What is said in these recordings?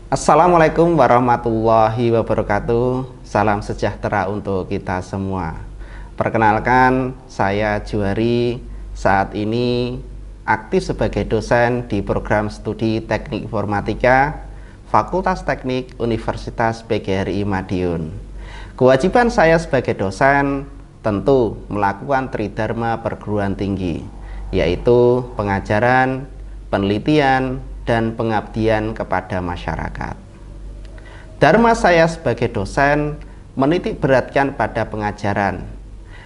Assalamualaikum warahmatullahi wabarakatuh. Salam sejahtera untuk kita semua. Perkenalkan, saya Juwari. Saat ini aktif sebagai dosen di program studi Teknik Informatika Fakultas Teknik Universitas PGRI Madiun. Kewajiban saya sebagai dosen tentu melakukan tridharma perguruan tinggi, yaitu pengajaran, penelitian, dan pengabdian kepada masyarakat. Dharma saya sebagai dosen menitik beratkan pada pengajaran.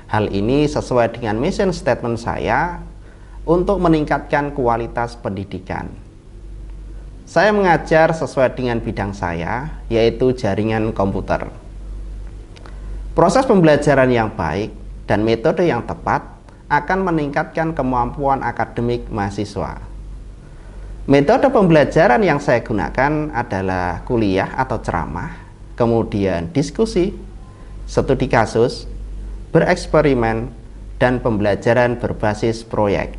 Hal ini sesuai dengan mission statement saya untuk meningkatkan kualitas pendidikan. Saya mengajar sesuai dengan bidang saya, yaitu jaringan komputer. Proses pembelajaran yang baik dan metode yang tepat akan meningkatkan kemampuan akademik mahasiswa. Metode pembelajaran yang saya gunakan adalah kuliah atau ceramah, kemudian diskusi, studi kasus, bereksperimen, dan pembelajaran berbasis proyek.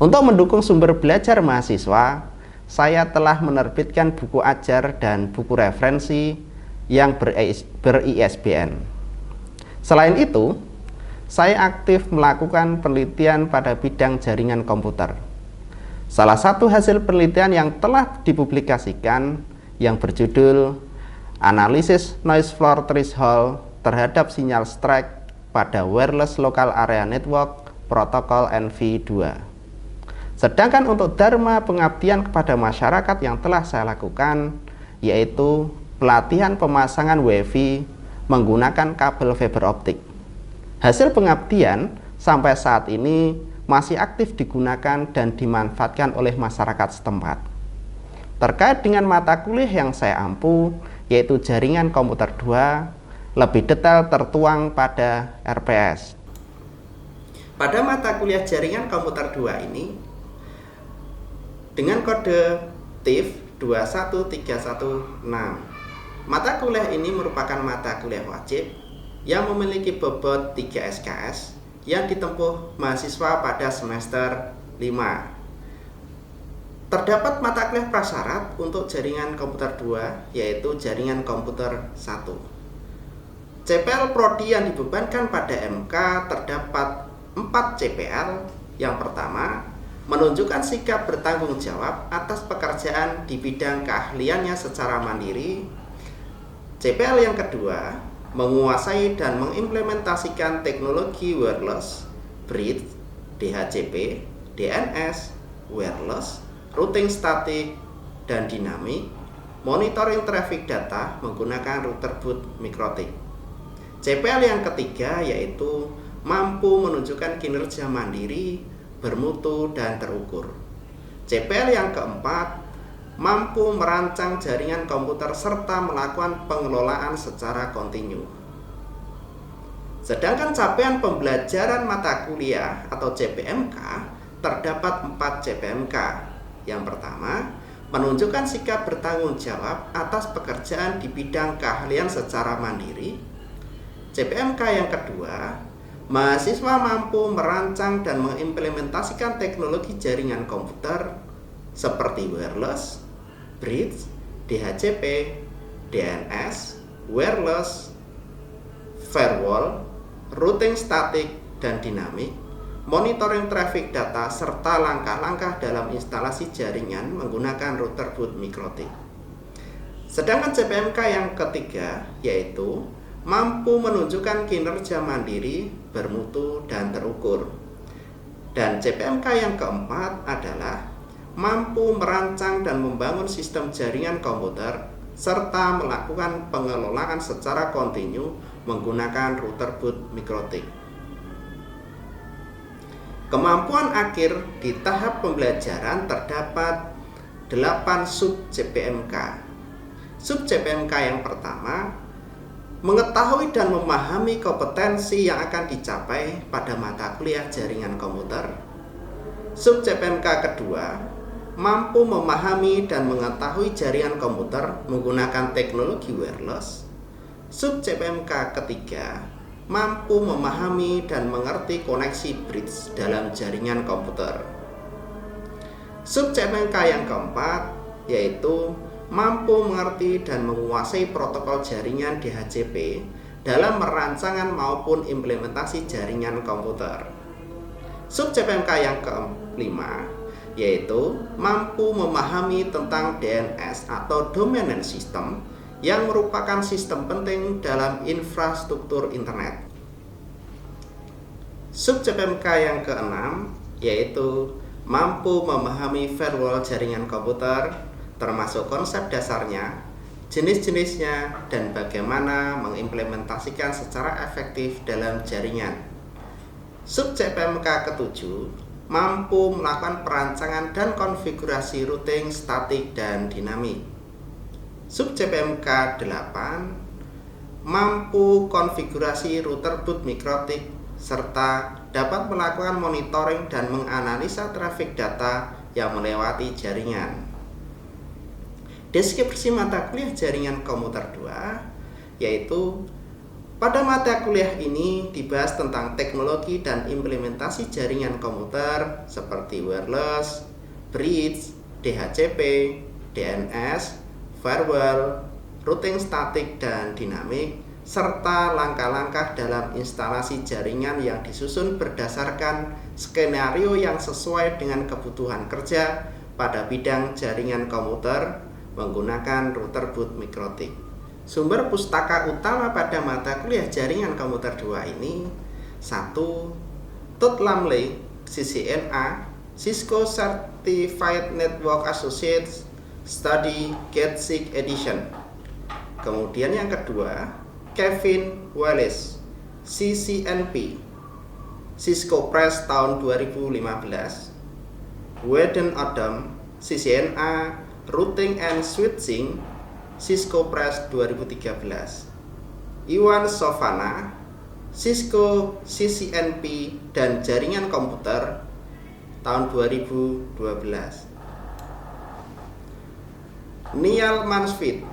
Untuk mendukung sumber belajar mahasiswa, saya telah menerbitkan buku ajar dan buku referensi yang ber-ISBN. Selain itu, saya aktif melakukan penelitian pada bidang jaringan komputer. Salah satu hasil penelitian yang telah dipublikasikan yang berjudul Analisis Noise Floor Threshold terhadap sinyal strike pada Wireless Local Area Network Protokol NV2. Sedangkan untuk dharma pengabdian kepada masyarakat yang telah saya lakukan, yaitu pelatihan pemasangan WiFi menggunakan kabel fiber optik. Hasil pengabdian sampai saat ini masih aktif digunakan dan dimanfaatkan oleh masyarakat setempat. Terkait dengan mata kuliah yang saya ampu, yaitu jaringan komputer 2, lebih detail tertuang pada RPS. Pada mata kuliah jaringan komputer 2 ini, dengan kode TIF 21316, mata kuliah ini merupakan mata kuliah wajib yang memiliki bobot 3 SKS yang ditempuh mahasiswa pada semester 5. Terdapat mata kuliah prasyarat untuk jaringan komputer 2, yaitu jaringan komputer 1. CPL Prodi yang dibebankan pada MK terdapat 4 CPL. Yang pertama, menunjukkan sikap bertanggung jawab atas pekerjaan di bidang keahliannya secara mandiri. CPL yang kedua, menguasai dan mengimplementasikan teknologi wireless, bridge, DHCP, DNS, wireless, routing statik dan dinamik, monitoring traffic data menggunakan router boot mikrotik. CPL yang ketiga yaitu mampu menunjukkan kinerja mandiri, bermutu dan terukur. CPL yang keempat, mampu merancang jaringan komputer serta melakukan pengelolaan secara kontinu. Sedangkan capaian pembelajaran mata kuliah atau CPMK terdapat 4 CPMK. Yang pertama, menunjukkan sikap bertanggung jawab atas pekerjaan di bidang keahlian secara mandiri. CPMK yang kedua, mahasiswa mampu merancang dan mengimplementasikan teknologi jaringan komputer seperti wireless, bridge, DHCP, DNS, wireless, firewall, routing statik dan dinamik, monitoring traffic data, serta langkah-langkah dalam instalasi jaringan menggunakan router boot mikrotik. Sedangkan CPMK yang ketiga yaitu mampu menunjukkan kinerja mandiri, bermutu, dan terukur. Dan CPMK yang keempat adalah mampu merancang dan membangun sistem jaringan komputer serta melakukan pengelolaan secara kontinu menggunakan router boot mikrotik. Kemampuan akhir di tahap pembelajaran terdapat 8 sub CPMK. Sub CPMK yang pertama, mengetahui dan memahami kompetensi yang akan dicapai pada mata kuliah jaringan komputer. Sub CPMK kedua, mampu memahami dan mengetahui jaringan komputer menggunakan teknologi wireless. Sub CPMK ketiga, mampu memahami dan mengerti koneksi bridge dalam jaringan komputer. Sub CPMK yang keempat yaitu mampu mengerti dan menguasai protokol jaringan DHCP dalam merancangan maupun implementasi jaringan komputer. Sub CPMK yang kelima yaitu mampu memahami tentang DNS atau Domain Name System yang merupakan sistem penting dalam infrastruktur internet. Sub CPMK yang keenam yaitu mampu memahami firewall jaringan komputer, termasuk konsep dasarnya, jenis-jenisnya, dan bagaimana mengimplementasikan secara efektif dalam jaringan. Sub CPMK ketujuh mampu melakukan perancangan dan konfigurasi routing statik dan dinamik. Sub CPMK 8 mampu konfigurasi router boot mikrotik serta dapat melakukan monitoring dan menganalisa trafik data yang melewati jaringan. Deskripsi mata kuliah jaringan komputer 2 yaitu pada mata kuliah ini dibahas tentang teknologi dan implementasi jaringan komputer seperti wireless, bridge, DHCP, DNS, firewall, routing statik dan dinamik, serta langkah-langkah dalam instalasi jaringan yang disusun berdasarkan skenario yang sesuai dengan kebutuhan kerja pada bidang jaringan komputer menggunakan router boot mikrotik. Sumber pustaka utama pada mata kuliah jaringan komputer 2 ini 1. Todd Lamley, CCNA, Cisco Certified Network Associates Study Get Sick Edition. Kemudian yang kedua, Kevin Wallace, CCNP, Cisco Press tahun 2015. Whedon Adam, CCNA, Routing and Switching, Cisco Press 2013. Iwan Sovana, Cisco CCNP dan Jaringan Komputer tahun 2012. Neil Mansfield,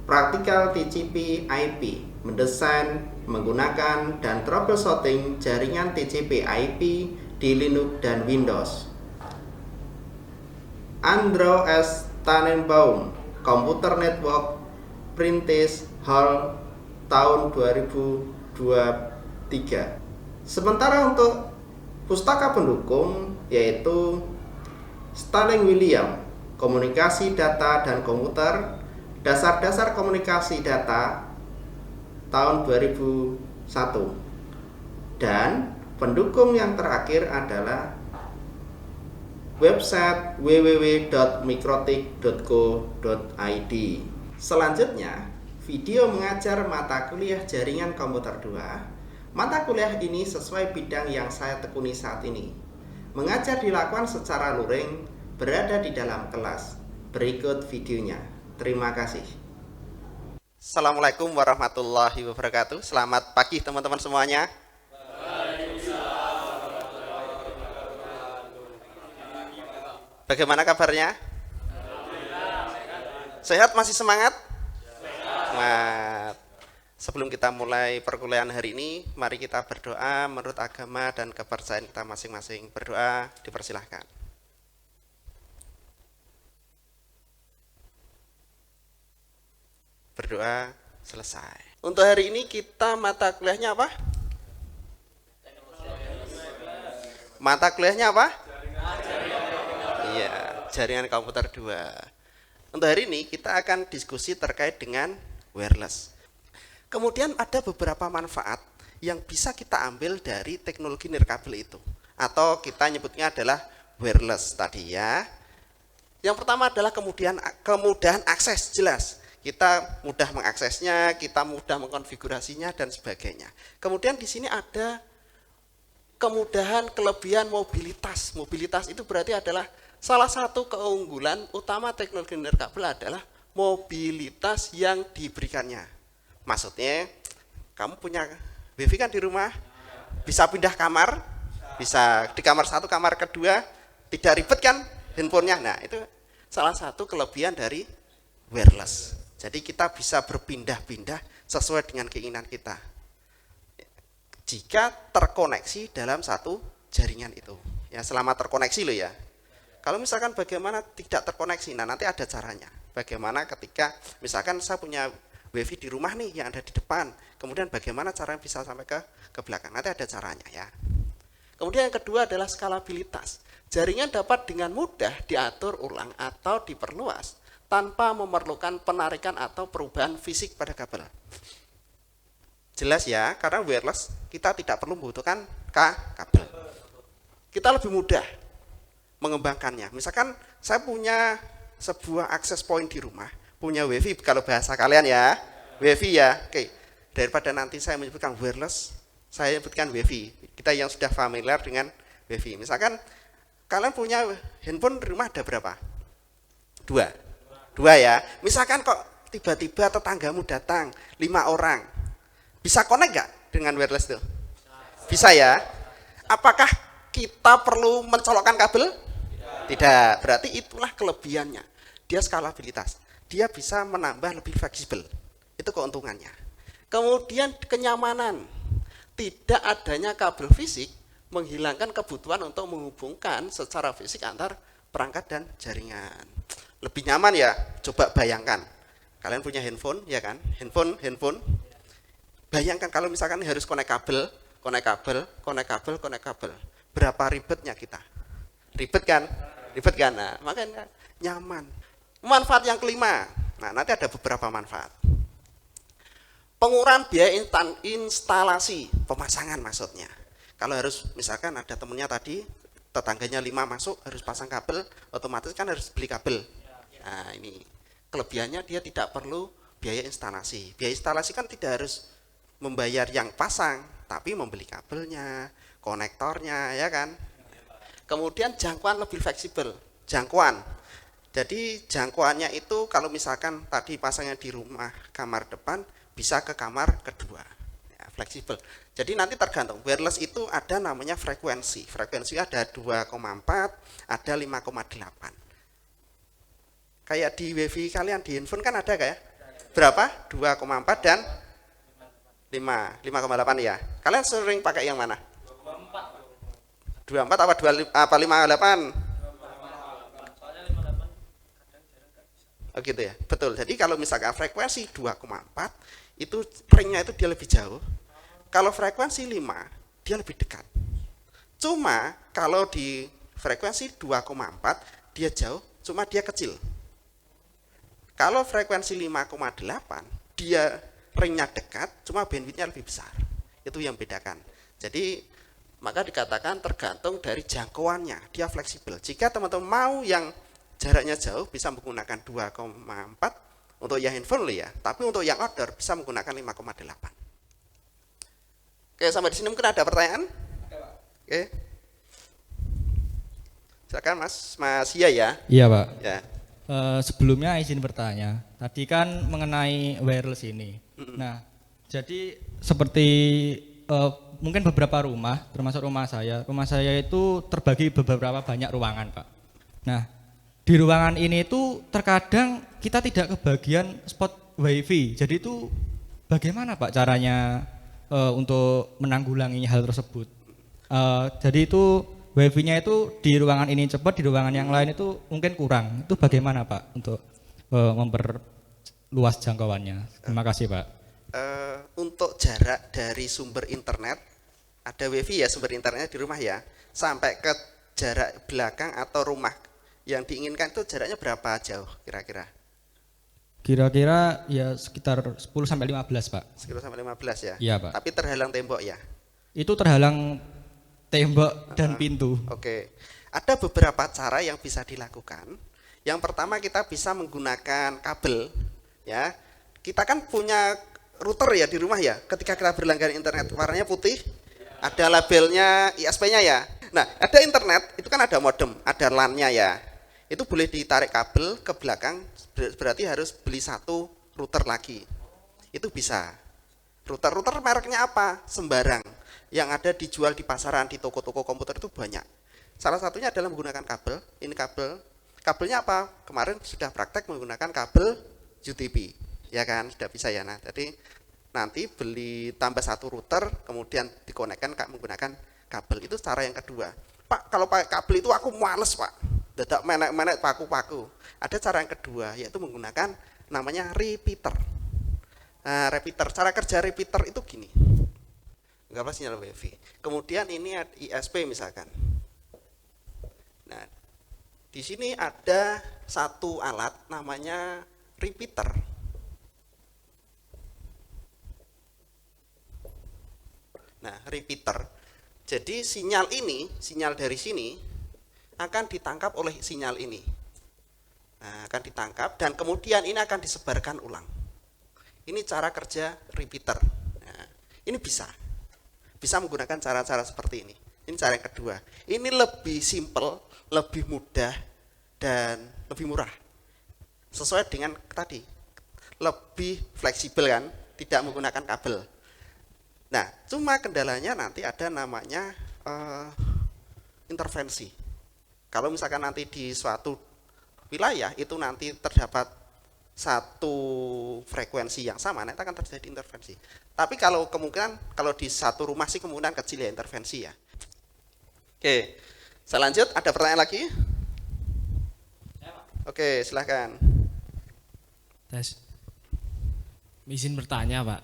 Practical TCP IP, mendesain, menggunakan, dan troubleshooting jaringan TCP IP di Linux dan Windows. Andrew S. Tannenbaum, Computer Network Prentice Hall tahun 2023. Sementara untuk pustaka pendukung yaitu Sterling William, Komunikasi Data dan Komputer, Dasar-dasar Komunikasi Data tahun 2001. Dan pendukung yang terakhir adalah website www.mikrotik.co.id. Selanjutnya, video mengajar mata kuliah jaringan komputer 2. Mata kuliah ini sesuai bidang yang saya tekuni saat ini. Mengajar dilakukan secara luring, berada di dalam kelas. Berikut videonya. Terima kasih. Assalamualaikum warahmatullahi wabarakatuh. Selamat pagi teman-teman semuanya. Bagaimana kabarnya? Sehat? Masih semangat? Semangat. Sebelum kita mulai perkuliahan hari ini, mari kita berdoa menurut agama dan kepercayaan kita masing-masing. Berdoa, dipersilahkan. Berdoa, selesai. Untuk hari ini kita mata kuliahnya apa? Mata kuliahnya apa? Iya, jaringan komputer 2. Untuk hari ini kita akan diskusi terkait dengan wireless. Kemudian ada beberapa manfaat yang bisa kita ambil dari teknologi nirkabel itu, atau kita nyebutnya adalah wireless tadi ya. Yang pertama adalah kemudahan akses, jelas. Kita mudah mengaksesnya, kita mudah mengkonfigurasinya dan sebagainya. Kemudian di sini ada kemudahan, kelebihan mobilitas. Mobilitas itu berarti adalah salah satu keunggulan utama teknologi nirkabel adalah mobilitas yang diberikannya. Maksudnya, kamu punya wifi kan di rumah, bisa pindah kamar, bisa di kamar satu, kamar kedua, tidak ribet kan handphonenya. Nah, itu salah satu kelebihan dari wireless. Jadi kita bisa berpindah-pindah sesuai dengan keinginan kita. Jika terkoneksi dalam satu jaringan itu. Ya, selama terkoneksi loh ya. Kalau misalkan bagaimana tidak terkoneksi, nah nanti ada caranya. Bagaimana ketika misalkan saya punya WiFi di rumah nih yang ada di depan, kemudian bagaimana cara bisa sampai ke belakang, nanti ada caranya ya. Kemudian yang kedua adalah skalabilitas. Jaringan dapat dengan mudah diatur ulang atau diperluas tanpa memerlukan penarikan atau perubahan fisik pada kabel. Jelas ya, karena wireless kita tidak perlu membutuhkan kabel. Kita lebih mudah mengembangkannya. Misalkan saya punya sebuah akses point di rumah, punya WiFi kalau bahasa kalian ya, WiFi ya. Oke. Daripada nanti saya menyebutkan wireless, saya sebutkan WiFi. Kita yang sudah familiar dengan WiFi. Misalkan kalian punya handphone di rumah ada berapa? Dua ya. Misalkan kok tiba-tiba tetanggamu datang 5 orang, bisa connect gak dengan wireless itu? Bisa ya. Apakah kita perlu mencolokkan kabel? Tidak. Berarti itulah kelebihannya. Dia skalabilitas. Dia bisa menambah lebih fleksibel. Itu keuntungannya. Kemudian kenyamanan. Tidak adanya kabel fisik menghilangkan kebutuhan untuk menghubungkan secara fisik antar perangkat dan jaringan. Lebih nyaman ya. Coba bayangkan. Kalian punya handphone ya kan? Handphone. Bayangkan kalau misalkan harus connect kabel. Berapa ribetnya kita? Ribet kan? Nah, makanya nyaman. Manfaat yang kelima. Nah, nanti ada beberapa manfaat. Pengurangan biaya instalasi, pemasangan maksudnya. Kalau harus misalkan ada temennya tadi, tetangganya 5 masuk harus pasang kabel, otomatis kan harus beli kabel. Nah, ini kelebihannya dia tidak perlu biaya instalasi. Biaya instalasi kan tidak harus membayar yang pasang, tapi membeli kabelnya, konektornya, ya kan? Kemudian jangkauan lebih fleksibel. Jadi jangkauannya itu kalau misalkan tadi pasangnya di rumah kamar depan, bisa ke kamar kedua. Ya, fleksibel. Jadi nanti tergantung. Wireless itu ada namanya frekuensi. Frekuensi ada 2,4, ada 5,8. Kayak di WiFi kalian di handphone kan ada kayak? Berapa? 2,4 dan 5,8 ya. Kalian sering pakai yang mana? 24 apa 58? Oh gitu ya, betul. Jadi kalau misalkan frekuensi 2,4 itu ringnya itu dia lebih jauh. Kalau frekuensi 5 dia lebih dekat. Cuma kalau di frekuensi 2,4 dia jauh, cuma dia kecil. Kalau frekuensi 5,8 dia ringnya dekat, cuma bandwidthnya lebih besar. Itu yang bedakan. Jadi maka dikatakan tergantung dari jangkauannya, dia fleksibel. Jika teman-teman mau yang jaraknya jauh bisa menggunakan 2,4 untuk yang handphone ya, tapi untuk yang outdoor bisa menggunakan 5,8. Oke, sampai di sini mungkin ada pertanyaan? Oke. Silakan Mas Sia ya. Iya Pak. Ya. Sebelumnya izin bertanya, tadi kan mengenai wireless ini. Nah, jadi seperti mungkin beberapa rumah, termasuk rumah saya itu terbagi beberapa banyak ruangan Pak. Nah, di ruangan ini itu terkadang kita tidak kebagian spot wifi. Jadi itu bagaimana Pak caranya untuk menanggulangi hal tersebut? Jadi itu wifi-nya itu di ruangan ini cepat, di ruangan yang lain itu mungkin kurang. Itu bagaimana Pak untuk memperluas jangkauannya? Terima kasih Pak. Untuk jarak dari sumber internet, ada wifi ya sumber internetnya di rumah ya, sampai ke jarak belakang atau rumah yang diinginkan itu jaraknya berapa jauh kira-kira? Kira-kira ya sekitar 10-15 Pak. 10-15 ya? Iya Pak. Tapi terhalang tembok ya? Itu terhalang tembok dan pintu. Oke. Ada beberapa cara yang bisa dilakukan. Yang pertama kita bisa menggunakan kabel ya. Kita kan punya router ya di rumah ya. Ketika kita berlangganan internet warnanya putih, ada labelnya ISP-nya ya. Nah, ada internet itu kan ada modem, ada LAN-nya ya. Itu boleh ditarik kabel ke belakang, berarti harus beli satu router lagi. Itu bisa. Router mereknya apa? Sembarang. Yang ada dijual di pasaran, di toko-toko komputer itu banyak. Salah satunya adalah menggunakan kabel. Ini kabelnya apa? Kemarin sudah praktek menggunakan kabel UTP. Ya kan, sudah bisa ya. Nah, jadi nanti beli tambah satu router, kemudian dikonekkan menggunakan kabel. Itu cara yang kedua. Pak, kalau pakai kabel itu aku males Pak. dadak menek-menek paku-paku. Ada cara yang kedua, yaitu menggunakan namanya repeater. Nah, repeater, cara kerja repeater itu gini. Anggaplah sinyal WiFi. Kemudian ini ISP misalkan. Nah, di sini ada satu alat namanya repeater. Nah, repeater. Jadi sinyal dari sini akan ditangkap oleh sinyal ini. Nah, akan ditangkap dan kemudian ini akan disebarkan ulang. Ini cara kerja repeater. Nah, ini bisa menggunakan cara-cara seperti ini. Ini cara yang kedua. Ini lebih simple, lebih mudah dan lebih murah. Sesuai dengan tadi, lebih fleksibel kan, tidak menggunakan kabel. Nah, cuma kendalanya nanti ada namanya intervensi. Kalau misalkan nanti di suatu wilayah itu nanti terdapat satu frekuensi yang sama, nanti akan terjadi intervensi. Tapi kalau kemungkinan kalau di satu rumah sih kemungkinan kecil ya intervensi ya. Oke, saya lanjut. Ada pertanyaan lagi? Oke, silahkan. Tes. Izin bertanya, Pak.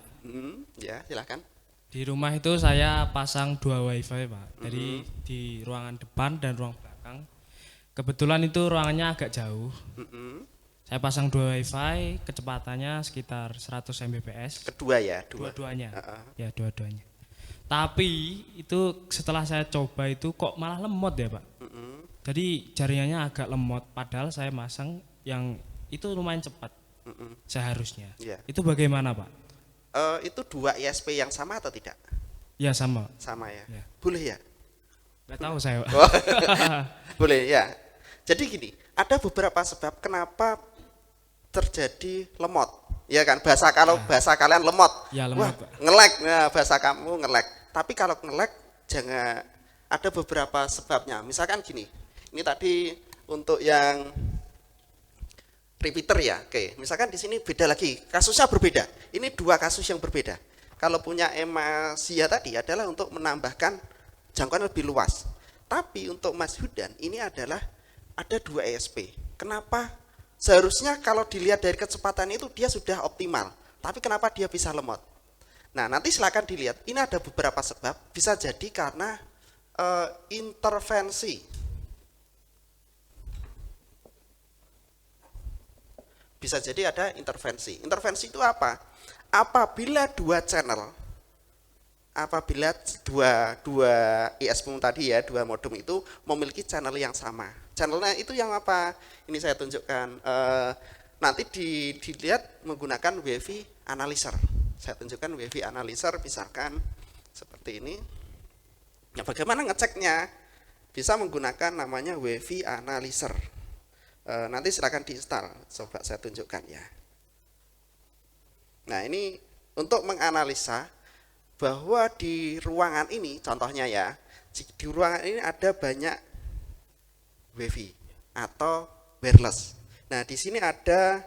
Ya, silahkan. Di rumah itu saya pasang 2 wifi, Pak. Jadi di ruangan depan dan ruang belakang. Kebetulan itu ruangannya agak jauh. Saya pasang 2 wifi, kecepatannya sekitar 100 Mbps. Kedua ya, Dua-duanya. Ya, dua-duanya. Tapi itu setelah saya coba itu kok malah lemot ya, Pak. Jadi jaringannya agak lemot, padahal saya masang yang itu lumayan cepat. Seharusnya. Yeah. Itu bagaimana, Pak? Itu 2 ISP yang sama atau tidak? Ya sama. Sama ya. Ya. Boleh ya? Nggak tahu saya, Pak. Boleh ya. Jadi gini, ada beberapa sebab kenapa terjadi lemot. Ya kan, bahasa kalian lemot. Ya, lemot, wah, Pak. nge-lag. Nah, bahasa kamu nge-lag. Tapi kalau nge-lag jangan, ada beberapa sebabnya. Misalkan gini. Ini tadi untuk yang repeater ya. Oke, misalkan di sini beda lagi. Kasusnya berbeda. Ini 2 kasus yang berbeda. Kalau punya Emasia tadi adalah untuk menambahkan jangkauan lebih luas. Tapi untuk Mas Hudan ini adalah ada 2 ESP. Kenapa? Seharusnya kalau dilihat dari kecepatan itu dia sudah optimal. Tapi kenapa dia bisa lemot? Nah, nanti silakan dilihat. Ini ada beberapa sebab. Bisa jadi karena intervensi. Bisa jadi ada intervensi. Intervensi itu apa? Apabila 2 channel, apabila dua ISP tadi ya, 2 modem itu memiliki channel yang sama. Channelnya itu yang apa? Ini saya tunjukkan. Nanti dilihat menggunakan WiFi analyzer. Saya tunjukkan WiFi analyzer, misalkan seperti ini. Nah, bagaimana ngeceknya? Bisa menggunakan namanya WiFi analyzer. Nanti silakan diinstal, coba saya tunjukkan ya. Nah, ini untuk menganalisa bahwa di ruangan ini, contohnya ya, di ruangan ini ada banyak WiFi atau wireless. Nah, di sini ada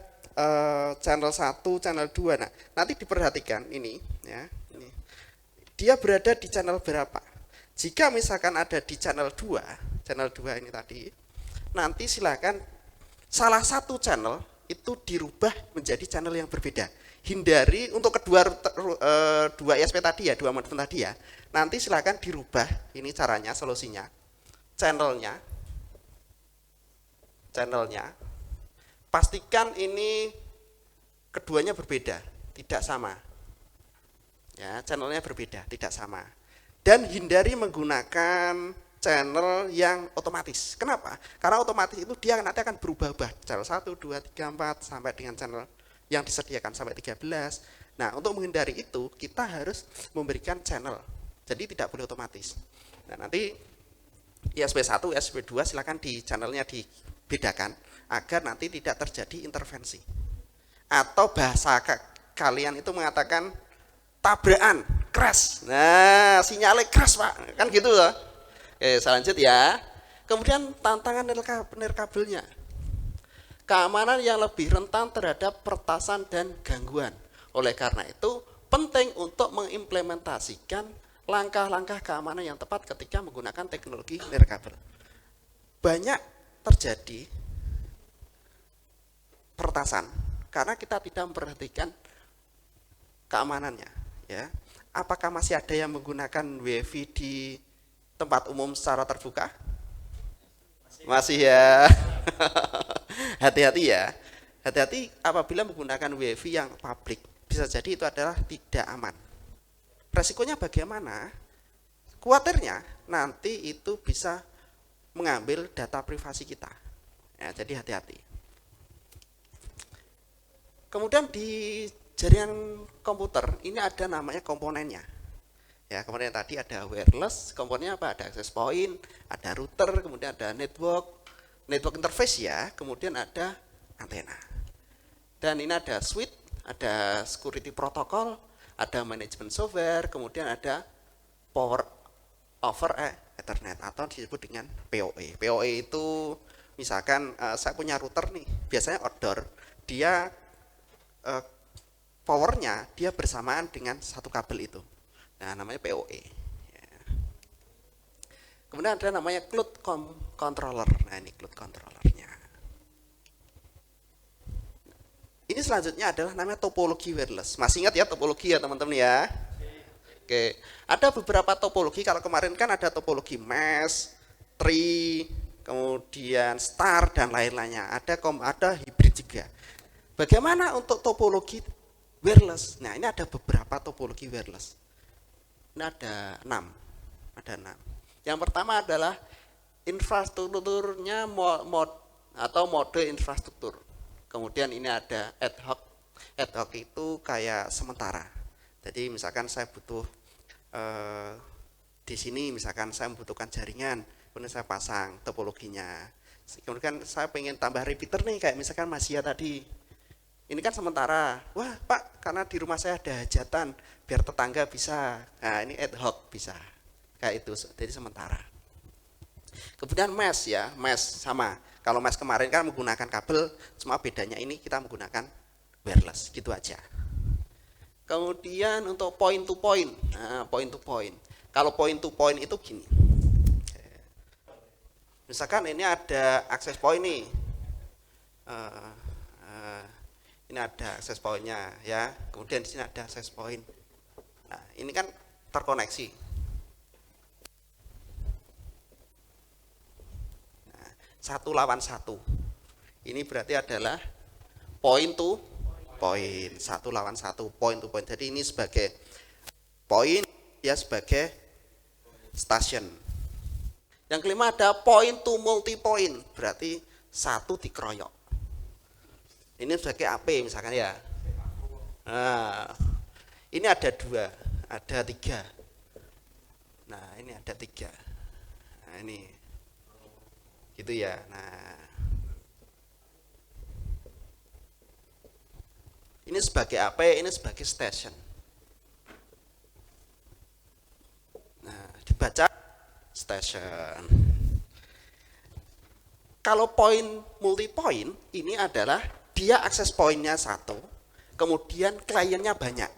channel 1, channel 2. Nah, nanti diperhatikan ini ya, ini. Dia berada di channel berapa? Jika misalkan ada di channel 2 ini tadi, nanti silakan salah satu channel itu dirubah menjadi channel yang berbeda. Hindari untuk kedua 2 ISP tadi ya, 2 modem tadi ya. Nanti silakan dirubah, ini caranya, solusinya. Channelnya. Pastikan ini keduanya berbeda, tidak sama. Ya, channelnya berbeda, tidak sama. Dan hindari menggunakan channel yang otomatis. Kenapa? Karena otomatis itu dia nanti akan berubah-ubah. Channel 1, 2, 3, 4 sampai dengan channel yang disediakan sampai 13. Nah, untuk menghindari itu kita harus memberikan channel. Jadi tidak boleh otomatis. Nah, nanti ISP1, ISP2 silakan di channelnya dibedakan agar nanti tidak terjadi intervensi. Atau bahasa kalian itu mengatakan tabrakan, crash. Nah, sinyalnya crash, Pak. Kan gitu loh. Oke, saya lanjut ya. Kemudian tantangan nirkabelnya. Keamanan yang lebih rentan terhadap peretasan dan gangguan. Oleh karena itu, penting untuk mengimplementasikan langkah-langkah keamanan yang tepat ketika menggunakan teknologi nirkabel. Banyak terjadi peretasan karena kita tidak memperhatikan keamanannya, ya. Apakah masih ada yang menggunakan WiFi di tempat umum secara terbuka? Masih ya. Hati-hati ya. Hati-hati apabila menggunakan WiFi yang publik. Bisa jadi itu adalah tidak aman. Resikonya bagaimana? Khawatirnya nanti itu bisa mengambil data privasi kita. Ya, jadi hati-hati. Kemudian di jaringan komputer ini ada namanya komponennya. Ya, komponen tadi ada wireless, komponennya apa? Ada access point, ada router, kemudian ada network interface ya, kemudian ada antena. Dan ini ada switch, ada security protocol, ada management software, kemudian ada power over Ethernet atau disebut dengan PoE. PoE itu misalkan saya punya router nih, biasanya outdoor, dia powernya dia bersamaan dengan satu kabel itu. Nah, namanya PoE. Ya. Kemudian ada namanya cloud controller. Nah, ini cloud controllernya. Ini selanjutnya adalah namanya topologi wireless. Masih ingat ya topologi ya teman-teman ya? Oke, ada beberapa topologi. Kalau kemarin kan ada topologi mesh, tree, kemudian star dan lain-lainnya. Ada hybrid juga. Bagaimana untuk topologi wireless? Nah, ini ada beberapa topologi wireless. Ini ada 6. Ada 6. Yang pertama adalah infrastrukturnya mode infrastruktur. Kemudian ini ada ad hoc. Ad hoc itu kayak sementara. Jadi misalkan saya butuh di sini misalkan saya membutuhkan jaringan, kemudian saya pasang topologinya. Kemudian saya pengen tambah repeater nih kayak misalkan Mas Sia tadi. Ini kan sementara. Wah, Pak, karena di rumah saya ada hajatan, biar tetangga bisa. Nah, ini ad hoc bisa. Kayak itu, jadi sementara. Kemudian mesh ya, mesh sama. Kalau mesh kemarin kan menggunakan kabel, cuma bedanya ini kita menggunakan wireless, gitu aja. Kemudian untuk point to point. Nah, point to point. Kalau point to point itu gini. Misalkan ini ada access point nih. Ini ada access point-nya ya. Kemudian di sini ada access point. Nah, ini kan terkoneksi. Nah, 1 lawan 1. Ini berarti adalah point to point. 1 lawan 1, point to point. Jadi ini sebagai point, ya sebagai station. Yang kelima ada point to multi point. Berarti 1 dikeroyok. Ini sebagai AP misalkan ya. Nah, ini ada 2, ada 3. Nah, ini ada 3. Nah, ini. Gitu ya. Nah. Ini sebagai AP, ini sebagai station. Nah, dibaca station. Kalau point multi point ini adalah dia akses poinnya 1, kemudian kliennya banyak,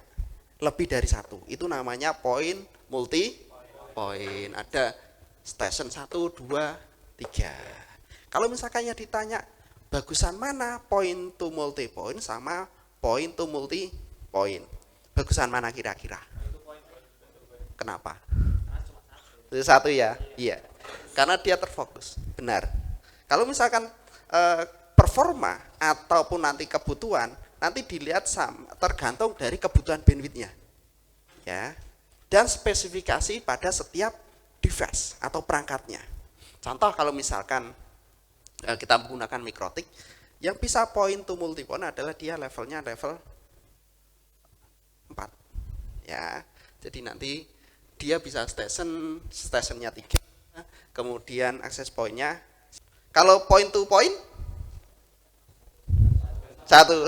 lebih dari 1. Itu namanya point multi point. Ada station 1, 2, 3. Kalau misalkannya ditanya bagusan mana point to multi point sama point to multi point, bagusan mana kira-kira? Kenapa? Itu 1 ya? Iya. Karena dia terfokus. Benar. Kalau misalkan performa ataupun nanti kebutuhan nanti dilihat tergantung dari kebutuhan bandwidthnya ya, dan spesifikasi pada setiap device atau perangkatnya. Contoh kalau misalkan kita menggunakan mikrotik yang bisa point to multi point adalah dia levelnya level 4 ya, jadi nanti dia bisa stationnya 3, kemudian akses pointnya. Kalau point to point satu.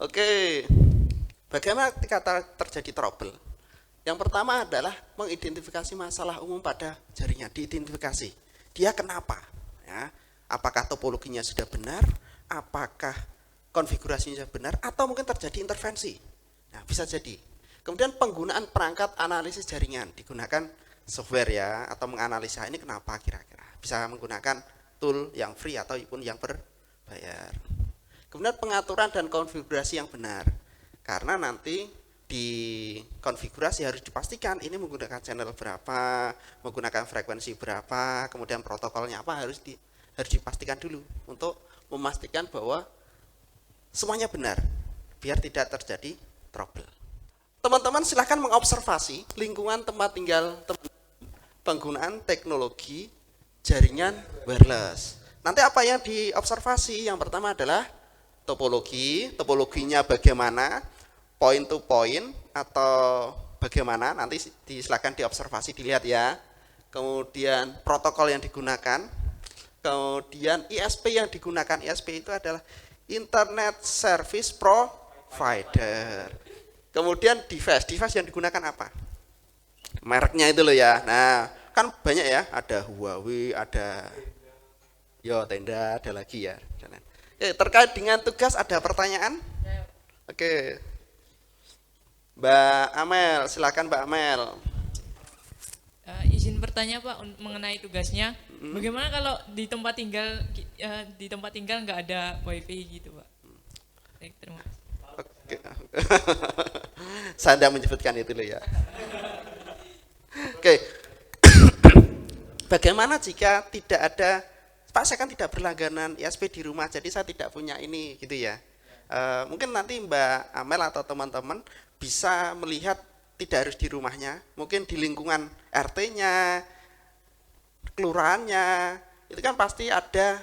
Oke. Bagaimana ketika terjadi trouble? Yang pertama adalah mengidentifikasi masalah umum pada jaringan, diidentifikasi. Dia kenapa? Ya. Apakah topologinya sudah benar? Apakah konfigurasinya sudah benar? Atau mungkin terjadi intervensi? Nah, bisa jadi. Kemudian penggunaan perangkat analisis jaringan, digunakan software ya, atau menganalisa ini kenapa kira-kira. Bisa menggunakan tool yang free ataupun yang berbayar. Kemudian pengaturan dan konfigurasi yang benar, karena nanti di konfigurasi harus dipastikan ini menggunakan channel berapa, menggunakan frekuensi berapa, kemudian protokolnya apa, harus dipastikan dulu untuk memastikan bahwa semuanya benar biar tidak terjadi trouble. Teman-teman silahkan mengobservasi lingkungan tempat tinggal penggunaan teknologi jaringan wireless. Nanti apa yang diobservasi? Yang pertama adalah topologinya bagaimana, point to point atau bagaimana, nanti silakan diobservasi, dilihat ya. Kemudian protokol yang digunakan, kemudian ISP yang digunakan. ISP itu adalah Internet Service Provider. Kemudian device yang digunakan apa? Mereknya itu loh ya. Nah, kan banyak ya, ada Huawei, ada Tenda, ada lagi ya. Oke, terkait dengan tugas ada pertanyaan? Oke. Mbak Amel, silakan Mbak Amel. Izin bertanya Pak mengenai tugasnya. Bagaimana kalau di tempat tinggal nggak ada wifi gitu Pak? Baik, terima kasih. Oke. Saya tidak menyebutkan itu loh ya. Oke. Bagaimana jika tidak ada, Pak saya kan tidak berlangganan ISP di rumah, jadi saya tidak punya ini gitu ya. Mungkin nanti Mbak Amel atau teman-teman bisa melihat tidak harus di rumahnya, mungkin di lingkungan RT-nya, kelurahannya, itu kan pasti ada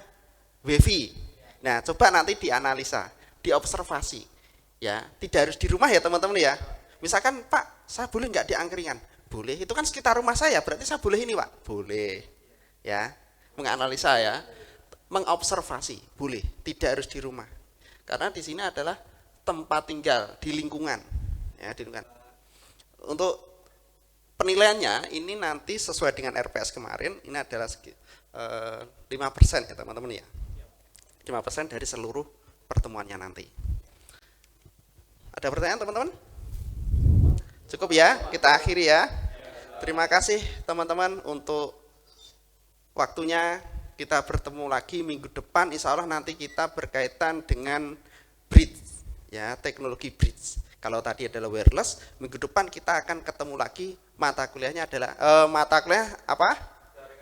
wifi. Nah, coba nanti dianalisa, diobservasi, ya, tidak harus di rumah ya teman-teman ya. Misalkan Pak, saya boleh nggak di angkringan? Boleh, itu kan sekitar rumah saya, berarti saya boleh ini Pak? Boleh, ya, menganalisa ya, mengobservasi, boleh, tidak harus di rumah. Karena di sini adalah tempat tinggal, di lingkungan, ya, di lingkungan. Untuk penilaiannya ini nanti sesuai dengan RPS kemarin, ini adalah 5% ya teman-teman ya. 5% dari seluruh pertemuannya nanti. Ada pertanyaan teman-teman? Cukup ya, kita akhiri ya. Terima kasih teman-teman untuk waktunya. Kita bertemu lagi minggu depan, insya Allah nanti kita berkaitan dengan bridge, ya, teknologi bridge. Kalau tadi adalah wireless, minggu depan kita akan ketemu lagi, mata kuliahnya adalah mata kuliah apa?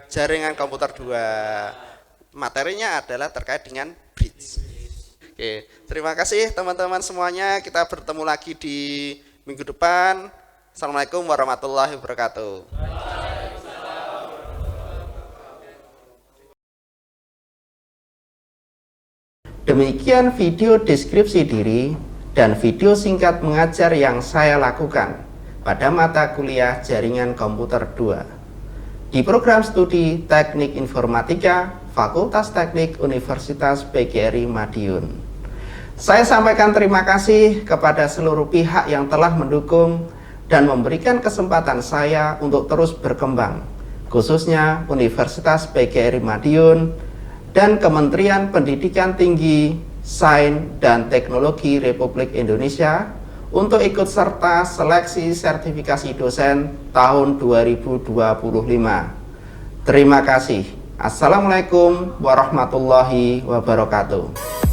Jaringan komputer 2. Materinya adalah terkait dengan bridge. Oke, terima kasih teman-teman semuanya. Kita bertemu lagi di minggu depan. Assalamualaikum warahmatullahi wabarakatuh. Demikian video deskripsi diri dan video singkat mengajar yang saya lakukan pada mata kuliah Jaringan Komputer 2 di program studi Teknik Informatika Fakultas Teknik Universitas PGRI Madiun. Saya sampaikan terima kasih kepada seluruh pihak yang telah mendukung dan memberikan kesempatan saya untuk terus berkembang, khususnya Universitas PGRI Madiun dan Kementerian Pendidikan Tinggi, Sains dan Teknologi Republik Indonesia untuk ikut serta seleksi sertifikasi dosen tahun 2025. Terima kasih. Assalamualaikum warahmatullahi wabarakatuh.